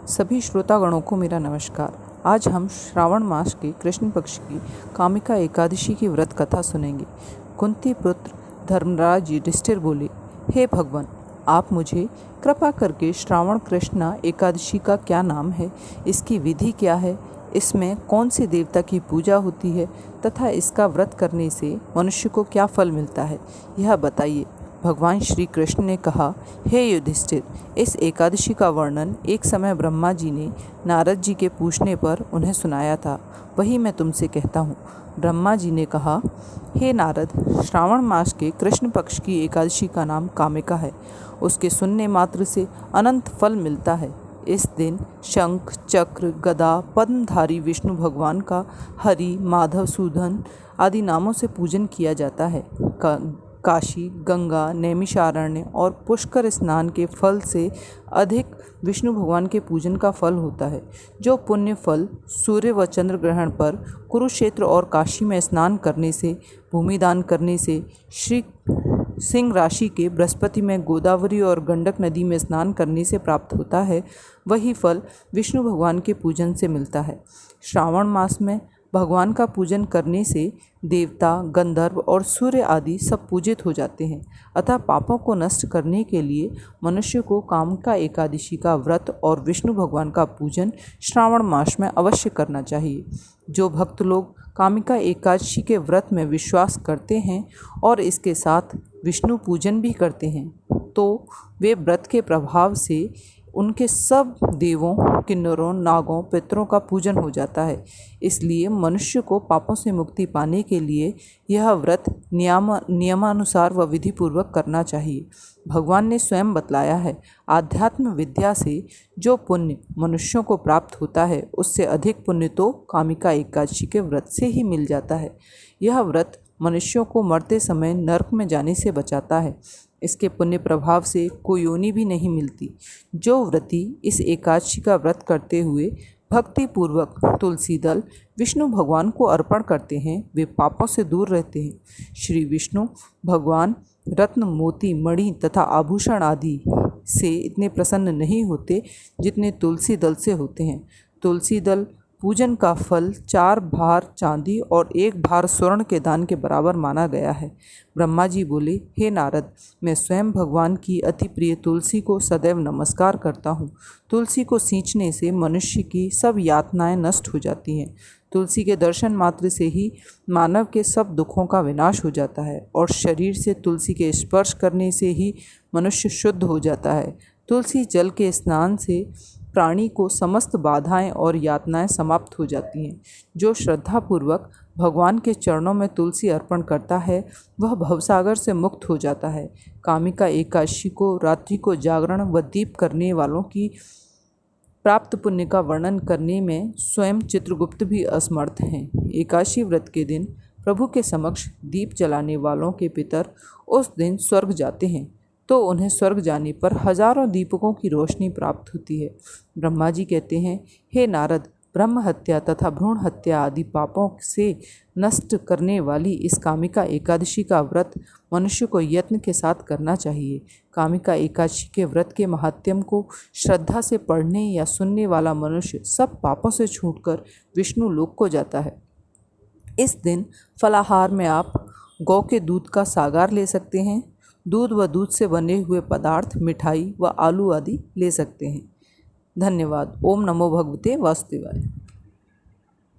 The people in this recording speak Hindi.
सभी श्रोतागणों को मेरा नमस्कार। आज हम श्रावण मास के कृष्ण पक्ष की कामिका एकादशी की व्रत कथा सुनेंगे। कुंती पुत्र धर्मराज युधिष्ठिर बोले, हे भगवान, आप मुझे कृपा करके श्रावण कृष्णा एकादशी का क्या नाम है, इसकी विधि क्या है, इसमें कौन से देवता की पूजा होती है तथा इसका व्रत करने से मनुष्य को क्या फल मिलता है, यह बताइए। भगवान श्री कृष्ण ने कहा, हे युधिष्ठिर, इस एकादशी का वर्णन एक समय ब्रह्मा जी ने नारद जी के पूछने पर उन्हें सुनाया था, वही मैं तुमसे कहता हूँ। ब्रह्मा जी ने कहा, हे नारद, श्रावण मास के कृष्ण पक्ष की एकादशी का नाम कामिका है। उसके सुनने मात्र से अनंत फल मिलता है। इस दिन शंख, चक्र, गदा, पद्मधारी विष्णु भगवान का हरि, माधव, सूदन आदि नामों से पूजन किया जाता है। काशी, गंगा, नैमिषारण्य और पुष्कर स्नान के फल से अधिक विष्णु भगवान के पूजन का फल होता है। जो पुण्य फल सूर्य व चंद्र ग्रहण पर कुरुक्षेत्र और काशी में स्नान करने से, भूमिदान करने से, श्री सिंह राशि के बृहस्पति में गोदावरी और गंडक नदी में स्नान करने से प्राप्त होता है, वही फल विष्णु भगवान के पूजन से मिलता है। श्रावण मास में भगवान का पूजन करने से देवता, गंधर्व और सूर्य आदि सब पूजित हो जाते हैं। अतः पापों को नष्ट करने के लिए मनुष्य को कामिका एकादशी का व्रत और विष्णु भगवान का पूजन श्रावण मास में अवश्य करना चाहिए। जो भक्त लोग कामिका एकादशी के व्रत में विश्वास करते हैं और इसके साथ विष्णु पूजन भी करते हैं, तो वे व्रत के प्रभाव से उनके सब देवों, किन्नरों, नागों, पितरों का पूजन हो जाता है। इसलिए मनुष्य को पापों से मुक्ति पाने के लिए यह व्रत नियमानुसार व विधिपूर्वक करना चाहिए। भगवान ने स्वयं बतलाया है, आध्यात्म विद्या से जो पुण्य मनुष्यों को प्राप्त होता है, उससे अधिक पुण्य तो कामिका एकादशी के व्रत से ही मिल जाता है। यह व्रत मनुष्यों को मरते समय नरक में जाने से बचाता है। इसके पुण्य प्रभाव से कोई योनि भी नहीं मिलती। जो व्रती इस एकादशी का व्रत करते हुए भक्ति पूर्वक तुलसी दल विष्णु भगवान को अर्पण करते हैं, वे पापों से दूर रहते हैं। श्री विष्णु भगवान रत्न, मोती, मणि तथा आभूषण आदि से इतने प्रसन्न नहीं होते जितने तुलसी दल से होते हैं। तुलसी दल पूजन का फल 4 भार चांदी और 1 भार स्वर्ण के दान के बराबर माना गया है। ब्रह्मा जी बोले, हे नारद, मैं स्वयं भगवान की अति प्रिय तुलसी को सदैव नमस्कार करता हूँ। तुलसी को सींचने से मनुष्य की सब यातनाएं नष्ट हो जाती हैं। तुलसी के दर्शन मात्र से ही मानव के सब दुखों का विनाश हो जाता है और शरीर से तुलसी के स्पर्श करने से ही मनुष्य शुद्ध हो जाता है। तुलसी जल के स्नान से प्राणी को समस्त बाधाएं और यातनाएं समाप्त हो जाती हैं। जो श्रद्धापूर्वक भगवान के चरणों में तुलसी अर्पण करता है, वह भवसागर से मुक्त हो जाता है। कामिका एकादशी को रात्रि को जागरण व दीप करने वालों की प्राप्त पुण्य का वर्णन करने में स्वयं चित्रगुप्त भी असमर्थ हैं। एकादशी व्रत के दिन प्रभु के समक्ष दीप जलाने वालों के पितर उस दिन स्वर्ग जाते हैं, तो उन्हें स्वर्ग जाने पर हजारों दीपकों की रोशनी प्राप्त होती है। ब्रह्मा जी कहते हैं, हे नारद, ब्रह्म हत्या तथा भ्रूण हत्या आदि पापों से नष्ट करने वाली इस कामिका एकादशी का व्रत मनुष्य को यत्न के साथ करना चाहिए। कामिका एकादशी के व्रत के महात्म्य को श्रद्धा से पढ़ने या सुनने वाला मनुष्य सब पापों से छूटकर विष्णु लोक को जाता है। इस दिन फलाहार में आप गौ के दूध का सागार ले सकते हैं। दूध व दूध से बने हुए पदार्थ, मिठाई व आलू आदि ले सकते हैं। धन्यवाद। ओम नमो भगवते वासुदेवाय।